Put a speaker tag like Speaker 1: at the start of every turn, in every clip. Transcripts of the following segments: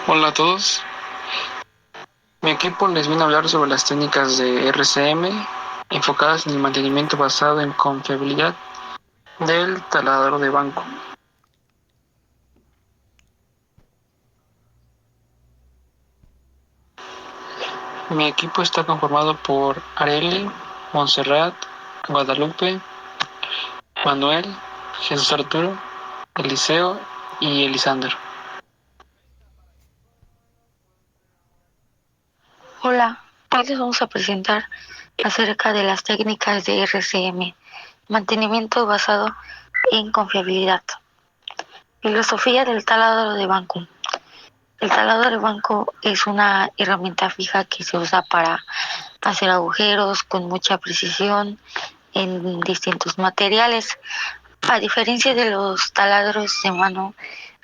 Speaker 1: Hola a todos. Mi equipo les viene a hablar sobre las técnicas de RCM enfocadas en el mantenimiento basado en confiabilidad del taladro de banco. Mi equipo está conformado por Areli, Montserrat, Guadalupe, Manuel, Jesús Arturo, Eliseo y Elisander.
Speaker 2: Hola, hoy les vamos a presentar acerca de las técnicas de RCM, mantenimiento basado en confiabilidad. Filosofía del taladro de banco. El taladro de banco es una herramienta fija que se usa para hacer agujeros con mucha precisión en distintos materiales. A diferencia de los taladros de mano,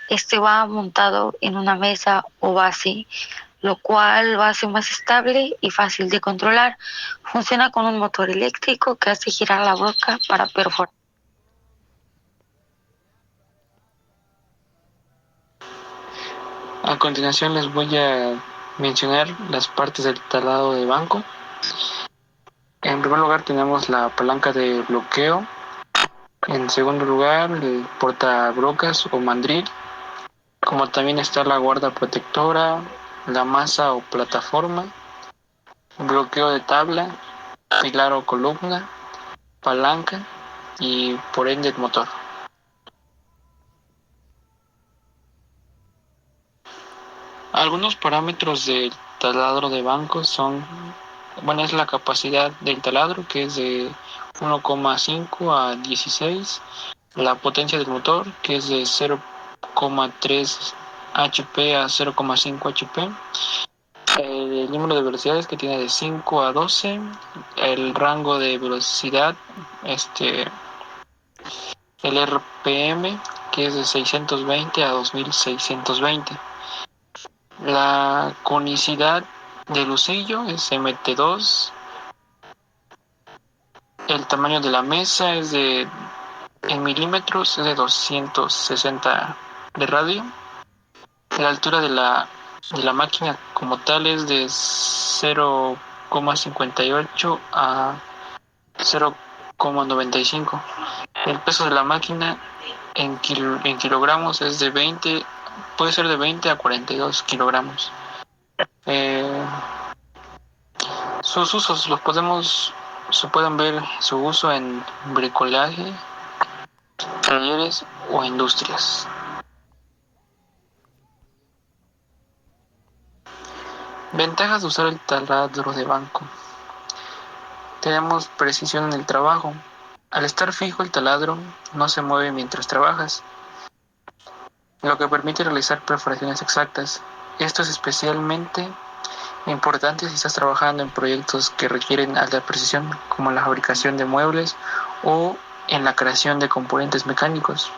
Speaker 2: este va montado en una mesa o base, lo cual lo hace más estable y fácil de controlar. Funciona con un motor eléctrico que hace girar la broca para perforar.
Speaker 1: A continuación les voy a mencionar las partes del taladro de banco. En primer lugar tenemos la palanca de bloqueo. En segundo lugar, el portabrocas o mandril, como también está la guarda protectora, la masa o plataforma, bloqueo de tabla, pilar o columna, palanca y por ende el motor. Algunos parámetros del taladro de banco son, es la capacidad del taladro, que es de 1,5 a 16, la potencia del motor, que es de 0,3 HP a 0,5 HP, el número de velocidades, que tiene de 5 a 12, el rango de velocidad, el RPM, que es de 620 a 2620. La conicidad del husillo es MT2. El tamaño de la mesa es en milímetros, es de 260 de radio. La altura de la máquina como tal es de 0,58 a 0,95. El peso de la máquina en kilogramos es puede ser de 20 a 42 kilogramos. Sus usos se pueden ver su uso en bricolaje, talleres o industrias. Ventajas de usar el taladro de banco. Tenemos precisión en el trabajo. Al estar fijo el taladro no se mueve mientras trabajas, lo que permite realizar perforaciones exactas. Esto es especialmente importante si estás trabajando en proyectos que requieren alta precisión, como la fabricación de muebles o en la creación de componentes mecánicos.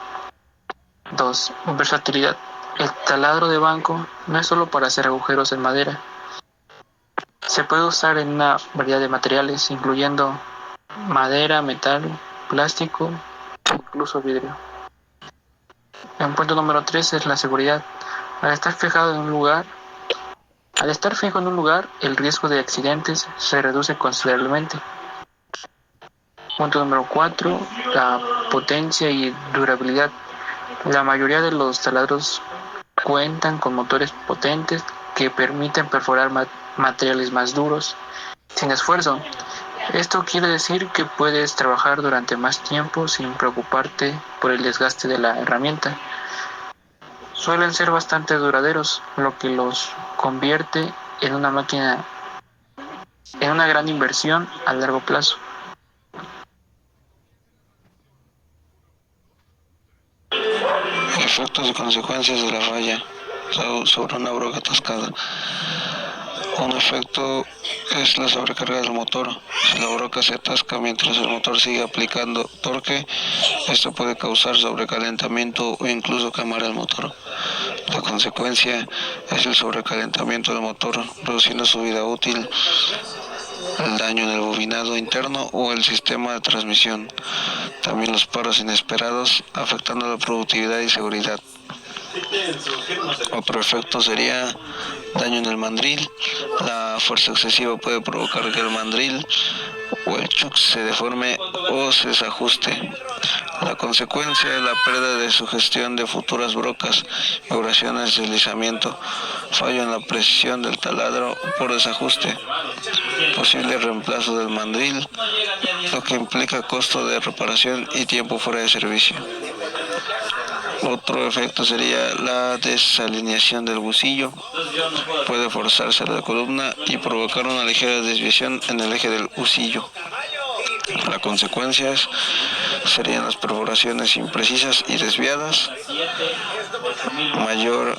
Speaker 1: 2. Versatilidad. El taladro de banco no es solo para hacer agujeros en madera. Se puede usar en una variedad de materiales, incluyendo madera, metal, plástico e incluso vidrio. El punto número 3 es la seguridad. Al estar fijo en un lugar, el riesgo de accidentes se reduce considerablemente. Punto número 4, la potencia y durabilidad. La mayoría de los taladros cuentan con motores potentes que permiten perforar materiales más duros sin esfuerzo. Esto quiere decir que puedes trabajar durante más tiempo sin preocuparte por el desgaste de la herramienta. Suelen ser bastante duraderos, lo que los convierte en una gran inversión a largo plazo.
Speaker 3: Efectos y consecuencias de la falla sobre una broca atascada. Un efecto es la sobrecarga del motor. Si la broca se atasca mientras el motor sigue aplicando torque, esto puede causar sobrecalentamiento o incluso quemar el motor. La consecuencia es el sobrecalentamiento del motor, reduciendo su vida útil, el daño en el bobinado interno o el sistema de transmisión. También los paros inesperados, afectando la productividad y seguridad. Otro efecto sería daño en el mandril. La fuerza excesiva puede provocar que el mandril o el chuck se deforme o se desajuste. La consecuencia es la pérdida de sugestión de futuras brocas, vibraciones, deslizamiento, fallo en la precisión del taladro por desajuste, posible reemplazo del mandril, lo que implica costo de reparación y tiempo fuera de servicio. Otro efecto sería la desalineación del busillo. Puede forzarse la columna y provocar una ligera desviación en el eje del busillo. Las consecuencias serían las perforaciones imprecisas y desviadas, mayor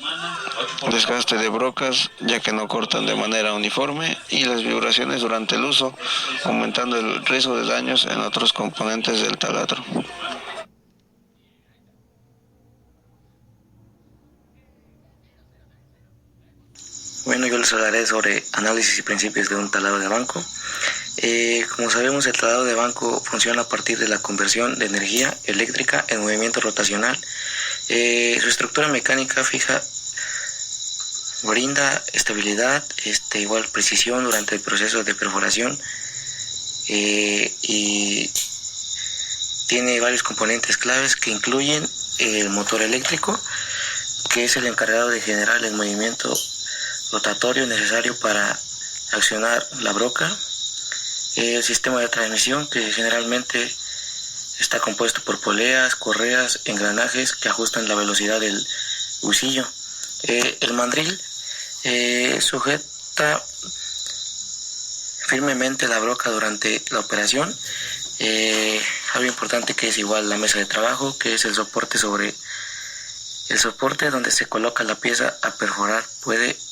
Speaker 3: desgaste de brocas ya que no cortan de manera uniforme, y las vibraciones durante el uso, aumentando el riesgo de daños en otros componentes del taladro.
Speaker 4: Bueno, yo les hablaré sobre análisis y principios de un taladro de banco. Como sabemos, el taladro de banco funciona a partir de la conversión de energía eléctrica en movimiento rotacional. Su estructura mecánica fija brinda estabilidad, igual precisión durante el proceso de perforación, y tiene varios componentes claves que incluyen el motor eléctrico, que es el encargado de generar el movimiento rotatorio necesario para accionar la broca, el sistema de transmisión, que generalmente está compuesto por poleas, correas, engranajes que ajustan la velocidad del busillo. El mandril sujeta firmemente la broca durante la operación. Algo importante que es igual la mesa de trabajo, que es el soporte donde se coloca la pieza a perforar.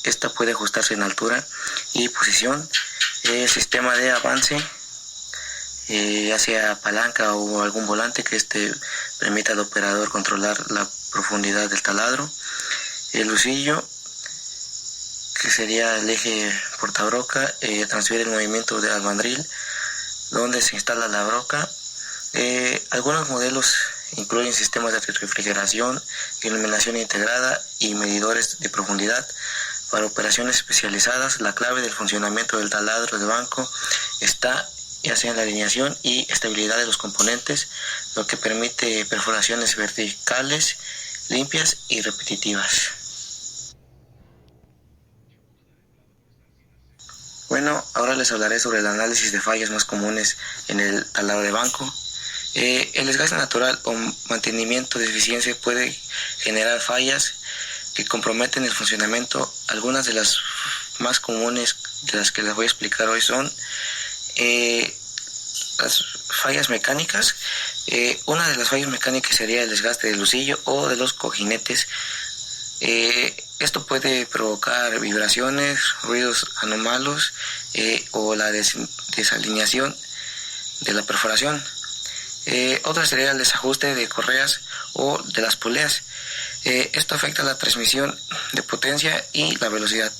Speaker 4: Esta puede ajustarse en altura y posición. El sistema de avance, ya sea palanca o algún volante, que permita al operador controlar la profundidad del taladro. El busillo, que sería el eje portabroca, transfiere el movimiento al mandril donde se instala la broca. Algunos modelos incluyen sistemas de refrigeración, iluminación integrada y medidores de profundidad. Para operaciones especializadas, la clave del funcionamiento del taladro de banco está ya sea en la alineación y estabilidad de los componentes, lo que permite perforaciones verticales, limpias y repetitivas. Bueno, ahora les hablaré sobre el análisis de fallas más comunes en el taladro de banco. El desgaste natural o mantenimiento de eficiencia puede generar fallas que comprometen el funcionamiento. Algunas de las más comunes de las que les voy a explicar hoy son las fallas mecánicas. Una de las fallas mecánicas sería el desgaste del busillo o de los cojinetes. Esto puede provocar vibraciones, ruidos anómalos, o la desalineación de la perforación. Otra sería el desajuste de correas o de las poleas. Esto afecta la transmisión de potencia y la velocidad.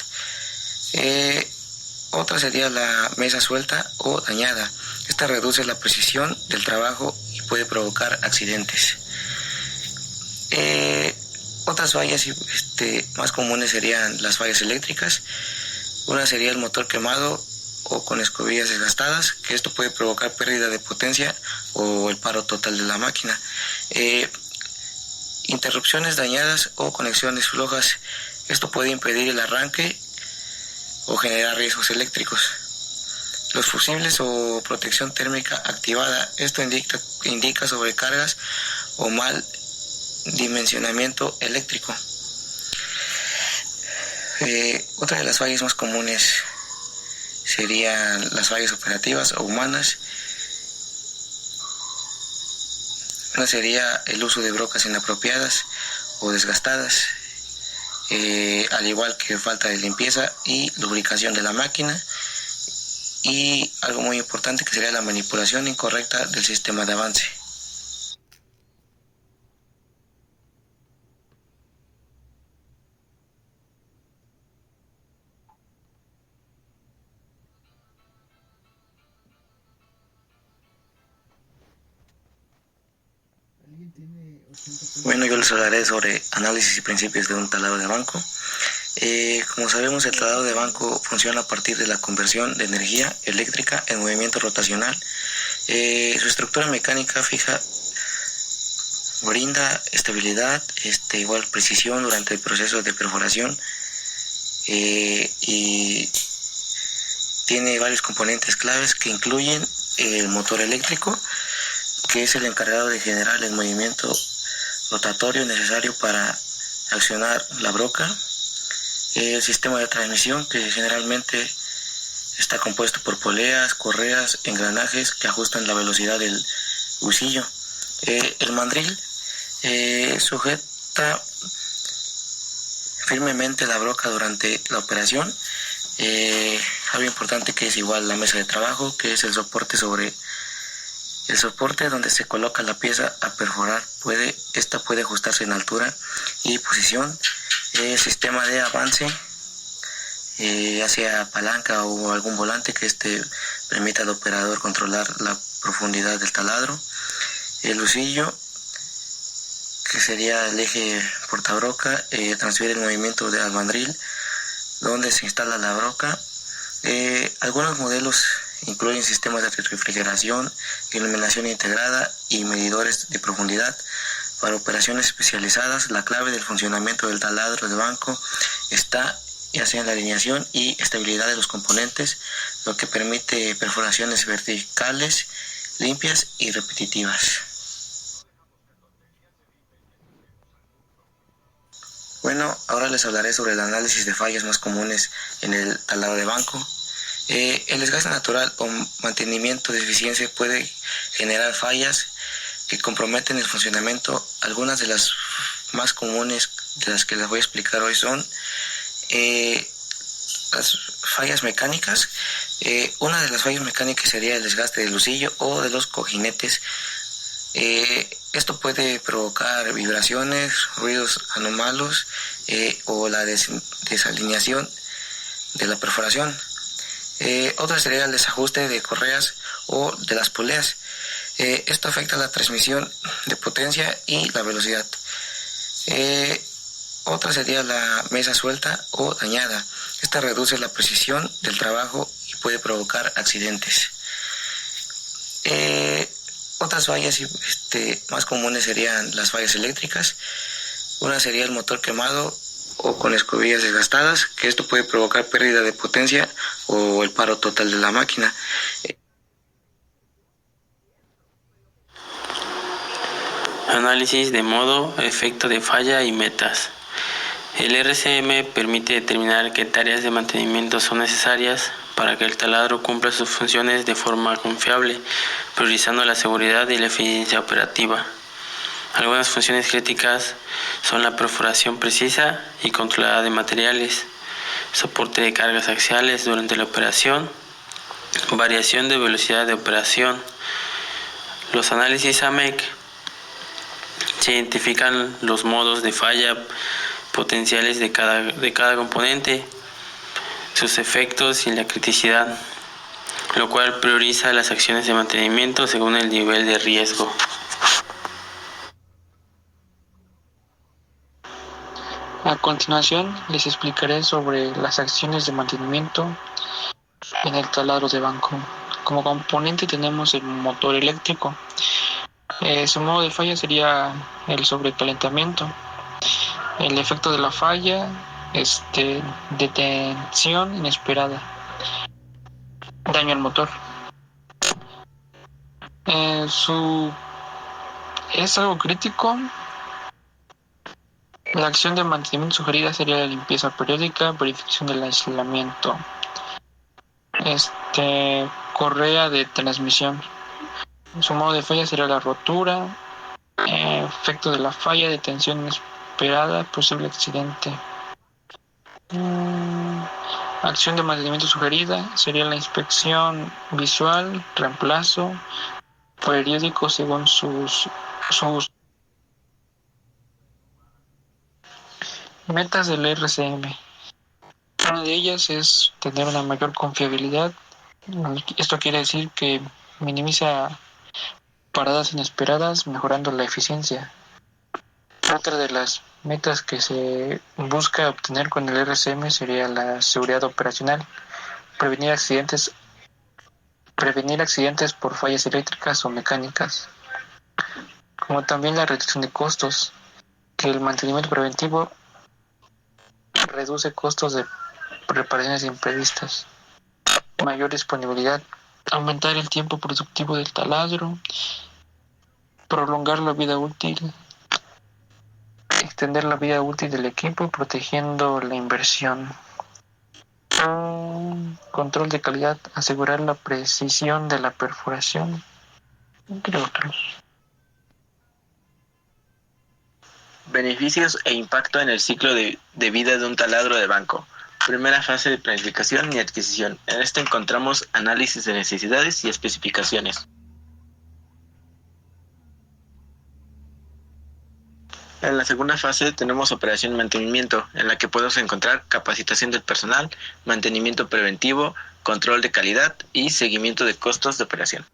Speaker 4: Otra sería la mesa suelta o dañada. Esta reduce la precisión del trabajo y puede provocar accidentes. Otras fallas más comunes serían las fallas eléctricas. Una sería el motor quemado o con escobillas desgastadas, que esto puede provocar pérdida de potencia o el paro total de la máquina. Interrupciones dañadas o conexiones flojas. Esto puede impedir el arranque o generar riesgos eléctricos. Los fusibles o protección térmica activada. Esto indica sobrecargas o mal dimensionamiento eléctrico. Otra de las fallas más comunes serían las fallas operativas o humanas. Una sería el uso de brocas inapropiadas o desgastadas, al igual que falta de limpieza y lubricación de la máquina, y algo muy importante que sería la manipulación incorrecta del sistema de avance.
Speaker 5: ¿Alguien tiene
Speaker 4: Bueno, yo les hablaré sobre análisis y principios de un taladro de banco. Como sabemos, el taladro de banco funciona a partir de la conversión de energía eléctrica en movimiento rotacional. Su estructura mecánica fija brinda estabilidad, igual precisión durante el proceso de perforación, y tiene varios componentes claves que incluyen el motor eléctrico, que es el encargado de generar el movimiento rotatorio necesario para accionar la broca, el sistema de transmisión, que generalmente está compuesto por poleas, correas, engranajes que ajustan la velocidad del husillo. El mandril sujeta firmemente la broca durante la operación. Algo importante que es igual la mesa de trabajo, que es el soporte donde se coloca la pieza a perforar. Esta puede ajustarse en altura y posición. El sistema de avance, hacia palanca o algún volante que permita al operador controlar la profundidad del taladro. El husillo, que sería el eje portabroca, transfiere el movimiento al mandril donde se instala la broca. Algunos modelos incluyen sistemas de refrigeración, iluminación integrada y medidores de profundidad. Para operaciones especializadas, la clave del funcionamiento del taladro de banco está ya sea en la alineación y estabilidad de los componentes, lo que permite perforaciones verticales, limpias y repetitivas. Bueno, ahora les hablaré sobre el análisis de fallas más comunes en el taladro de banco. El desgaste natural o mantenimiento de eficiencia puede generar fallas que comprometen el funcionamiento. Algunas de las más comunes de las que les voy a explicar hoy son las fallas mecánicas. Una de las fallas mecánicas sería el desgaste del husillo o de los cojinetes. Esto puede provocar vibraciones, ruidos anómalos, o la desalineación de la perforación. Otra sería el desajuste de correas o de las poleas. Esto afecta la transmisión de potencia y la velocidad. Otra sería la mesa suelta o dañada. Esta reduce la precisión del trabajo y puede provocar accidentes. Otras fallas más comunes serían las fallas eléctricas. Una sería el motor quemado o con escobillas desgastadas, que esto puede provocar pérdida de potencia o el paro total de la máquina.
Speaker 5: Análisis de modo, efecto de falla y metas. El RCM permite determinar qué tareas de mantenimiento son necesarias para que el taladro cumpla sus funciones de forma confiable, priorizando la seguridad y la eficiencia operativa. Algunas funciones críticas son la perforación precisa y controlada de materiales, soporte de cargas axiales durante la operación, variación de velocidad de operación. Los análisis AMEC se identifican los modos de falla potenciales de cada componente, sus efectos y la criticidad, lo cual prioriza las acciones de mantenimiento según el nivel de riesgo.
Speaker 1: A continuación les explicaré sobre las acciones de mantenimiento en el taladro de banco. Como componente tenemos el motor eléctrico. Su modo de falla sería el sobrecalentamiento. El efecto de la falla, detención inesperada, daño al motor. Es algo crítico. La acción de mantenimiento sugerida sería la limpieza periódica, verificación del aislamiento. Correa de transmisión. Su modo de falla sería la rotura. Efecto de la falla, detención inesperada, posible accidente. Acción de mantenimiento sugerida sería la inspección visual, reemplazo periódico según sus metas del RCM. Una de ellas es tener una mayor confiabilidad. Esto quiere decir que minimiza paradas inesperadas, mejorando la eficiencia. Otra de las metas que se busca obtener con el RCM sería la seguridad operacional, prevenir accidentes por fallas eléctricas o mecánicas, como también la reducción de costos, que el mantenimiento preventivo reduce costos de reparaciones imprevistas, mayor disponibilidad, aumentar el tiempo productivo del taladro, prolongar la vida útil, extender la vida útil del equipo protegiendo la inversión. Control de calidad, asegurar la precisión de la perforación, entre otros.
Speaker 6: Beneficios e impacto en el ciclo de vida de un taladro de banco. Primera fase de planificación y adquisición. En esto encontramos análisis de necesidades y especificaciones. En la segunda fase tenemos operación y mantenimiento, en la que podemos encontrar capacitación del personal, mantenimiento preventivo, control de calidad y seguimiento de costos de operación.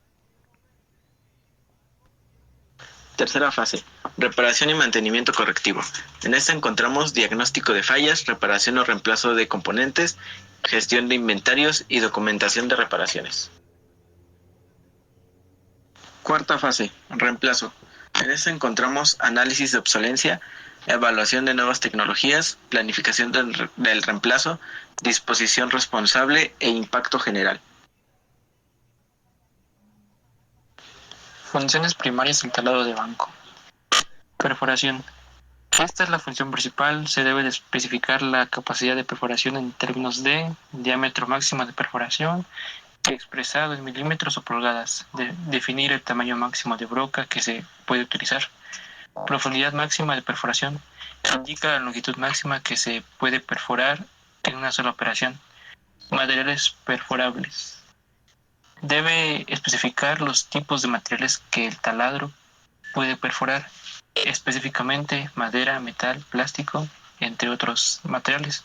Speaker 6: Tercera fase, reparación y mantenimiento correctivo. En esta encontramos diagnóstico de fallas, reparación o reemplazo de componentes, gestión de inventarios y documentación de reparaciones. Cuarta fase, reemplazo. En esta encontramos análisis de obsolencia, evaluación de nuevas tecnologías, planificación del reemplazo, disposición responsable e impacto general.
Speaker 1: Funciones primarias del taladro de banco. Perforación. Esta es la función principal. Se debe de especificar la capacidad de perforación en términos de diámetro máximo de perforación, expresado en milímetros o pulgadas. Definir el tamaño máximo de broca que se puede utilizar. Profundidad máxima de perforación. Indica la longitud máxima que se puede perforar en una sola operación. Materiales perforables. Debe especificar los tipos de materiales que el taladro puede perforar, específicamente madera, metal, plástico, entre otros materiales,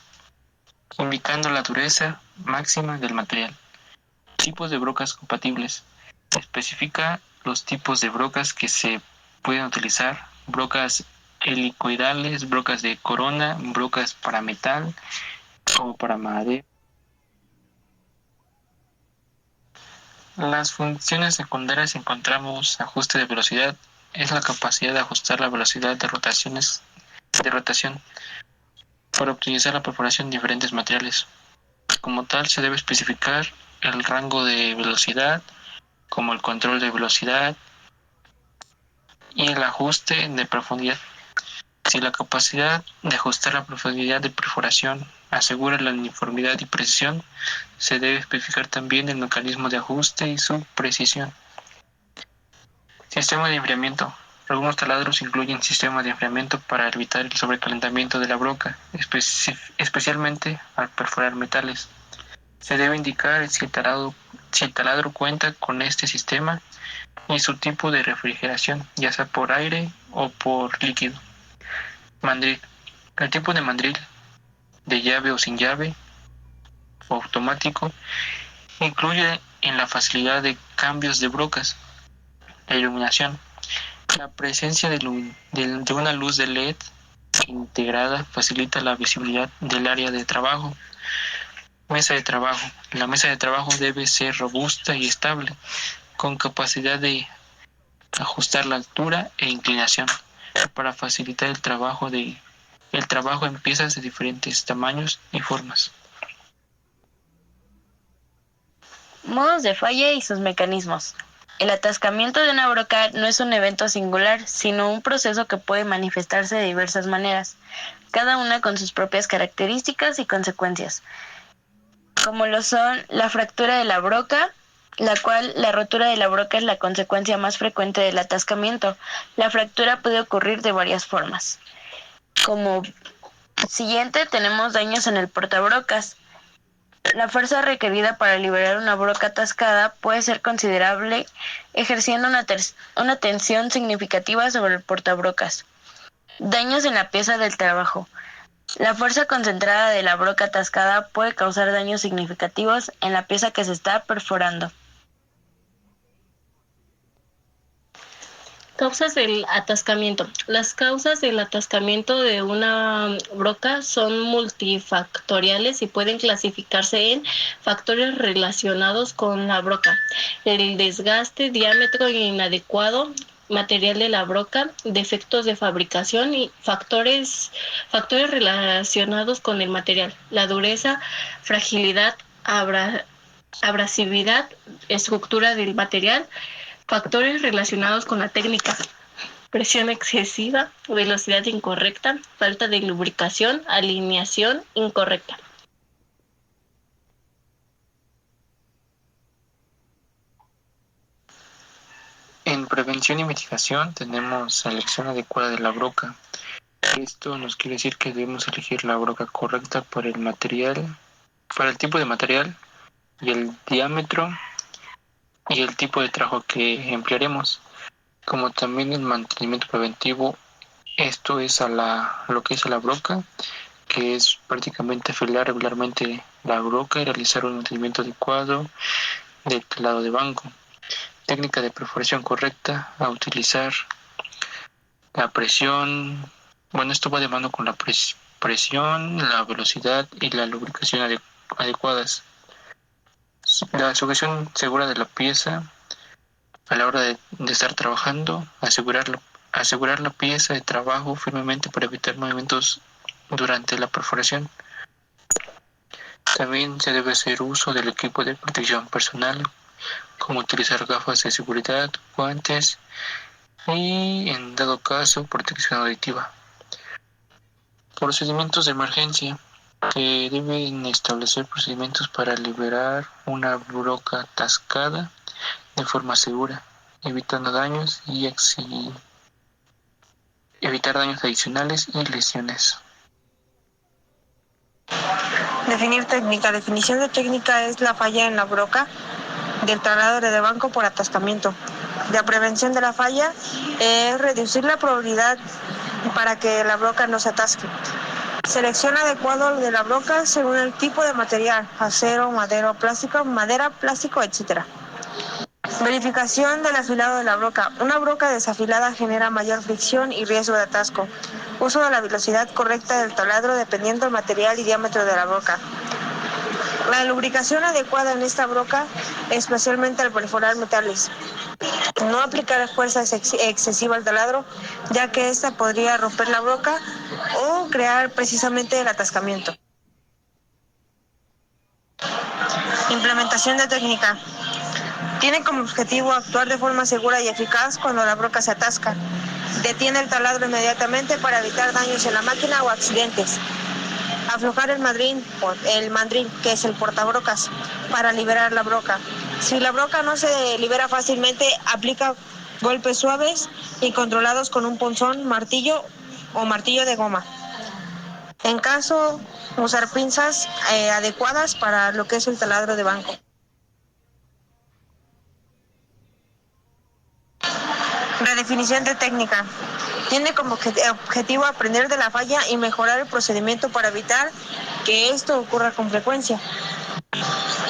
Speaker 1: indicando la dureza máxima del material. Tipos de brocas compatibles. Especifica los tipos de brocas que se pueden utilizar: brocas helicoidales, brocas de corona, brocas para metal o para madera. Las funciones secundarias encontramos ajuste de velocidad. Es la capacidad de ajustar la velocidad de rotación para optimizar la perforación de diferentes materiales. Como tal, se debe especificar el rango de velocidad, como el control de velocidad y el ajuste de profundidad. Si la capacidad de ajustar la profundidad de perforación asegura la uniformidad y precisión, se debe especificar también el mecanismo de ajuste y su precisión. Sistema de enfriamiento. Algunos taladros incluyen sistemas de enfriamiento para evitar el sobrecalentamiento de la broca, especialmente al perforar metales. Se debe indicar si el taladro cuenta con este sistema y su tipo de refrigeración, ya sea por aire o por líquido. Mandril. El tipo de mandril, de llave o sin llave, o automático, incluye en la facilidad de cambios de brocas. La iluminación. La presencia de una luz de LED integrada facilita la visibilidad del área de trabajo. Mesa de trabajo. La mesa de trabajo debe ser robusta y estable, con capacidad de ajustar la altura e inclinación para facilitar el trabajo en piezas de diferentes tamaños y formas.
Speaker 7: Modos de falla y sus mecanismos. El atascamiento de una broca no es un evento singular, sino un proceso que puede manifestarse de diversas maneras, cada una con sus propias características y consecuencias, como lo son la fractura de la broca, la cual la rotura de la broca es la consecuencia más frecuente del atascamiento. La fractura puede ocurrir de varias formas. Como siguiente tenemos daños en el portabrocas. La fuerza requerida para liberar una broca atascada puede ser considerable, ejerciendo una tensión significativa sobre el portabrocas. Daños en la pieza del trabajo. La fuerza concentrada de la broca atascada puede causar daños significativos en la pieza que se está perforando.
Speaker 8: Causas del atascamiento. Las causas del atascamiento de una broca son multifactoriales y pueden clasificarse en factores relacionados con la broca: el desgaste, diámetro inadecuado, material de la broca, defectos de fabricación y factores relacionados con el material: la dureza, fragilidad, abrasividad, estructura del material. Factores relacionados con la técnica: presión excesiva, velocidad incorrecta, falta de lubricación, alineación incorrecta.
Speaker 1: En prevención y mitigación tenemos selección adecuada de la broca. Esto nos quiere decir que debemos elegir la broca correcta para el material, para el tipo de material y el diámetro y el tipo de trabajo que emplearemos, como también el mantenimiento preventivo. Esto es lo que es a la broca, que es prácticamente afilar regularmente la broca y realizar un mantenimiento adecuado del talado de banco. Técnica de perforación correcta a utilizar: la presión. Bueno, esto va de mano con la presión, la velocidad y la lubricación adecuadas. La sujeción segura de la pieza a la hora de estar trabajando, asegurar la pieza de trabajo firmemente para evitar movimientos durante la perforación. También se debe hacer uso del equipo de protección personal, como utilizar gafas de seguridad, guantes y, en dado caso, protección auditiva. Procedimientos de emergencia. Se deben establecer procedimientos para liberar una broca atascada de forma segura, evitando daños y evitar daños adicionales y lesiones.
Speaker 9: Definir técnica. Definición de técnica es la falla en la broca del taladro de banco por atascamiento. La prevención de la falla es reducir la probabilidad para que la broca no se atasque. Selección adecuado de la broca según el tipo de material: acero, madera, plástico, etc. Verificación del afilado de la broca. Una broca desafilada genera mayor fricción y riesgo de atasco. Uso de la velocidad correcta del taladro dependiendo del material y diámetro de la broca. La lubricación adecuada en esta broca, especialmente al perforar metales. No aplicar fuerza excesiva al taladro, ya que esta podría romper la broca o crear precisamente el atascamiento. Implementación de técnica. Tiene como objetivo actuar de forma segura y eficaz cuando la broca se atasca. Detiene el taladro inmediatamente para evitar daños en la máquina o accidentes. Aflojar el mandril, que es el portabrocas, para liberar la broca. Si la broca no se libera fácilmente, aplica golpes suaves y controlados con un punzón, martillo o martillo de goma. En caso, usar pinzas adecuadas para lo que es el taladro de banco. Redefinición de técnica. Tiene como objetivo aprender de la falla y mejorar el procedimiento para evitar que esto ocurra con frecuencia.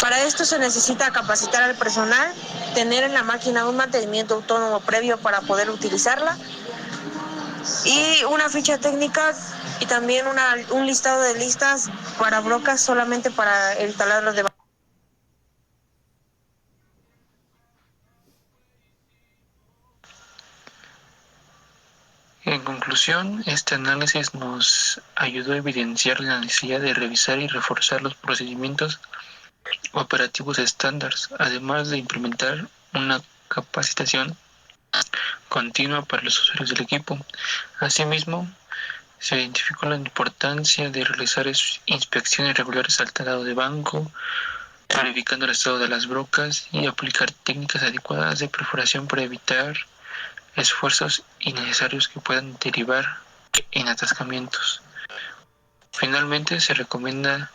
Speaker 9: Para esto se necesita capacitar al personal, tener en la máquina un mantenimiento autónomo previo para poder utilizarla, y una ficha técnica y también un listado de listas para brocas solamente para el taladro de banco.
Speaker 1: En conclusión, este análisis nos ayudó a evidenciar la necesidad de revisar y reforzar los procedimientos operativos estándar, además de implementar una capacitación continua para los usuarios del equipo. Asimismo, se identificó la importancia de realizar inspecciones regulares al talado de banco, verificando el estado de las brocas y aplicar técnicas adecuadas de perforación para evitar esfuerzos innecesarios que puedan derivar en atascamientos. Finalmente, se recomienda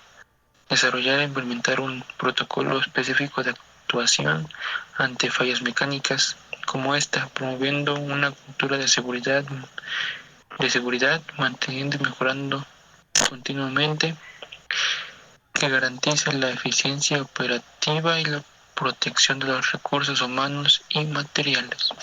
Speaker 1: desarrollar e implementar un protocolo específico de actuación ante fallas mecánicas como esta, promoviendo una cultura de seguridad, manteniendo y mejorando continuamente, que garantice la eficiencia operativa y la protección de los recursos humanos y materiales.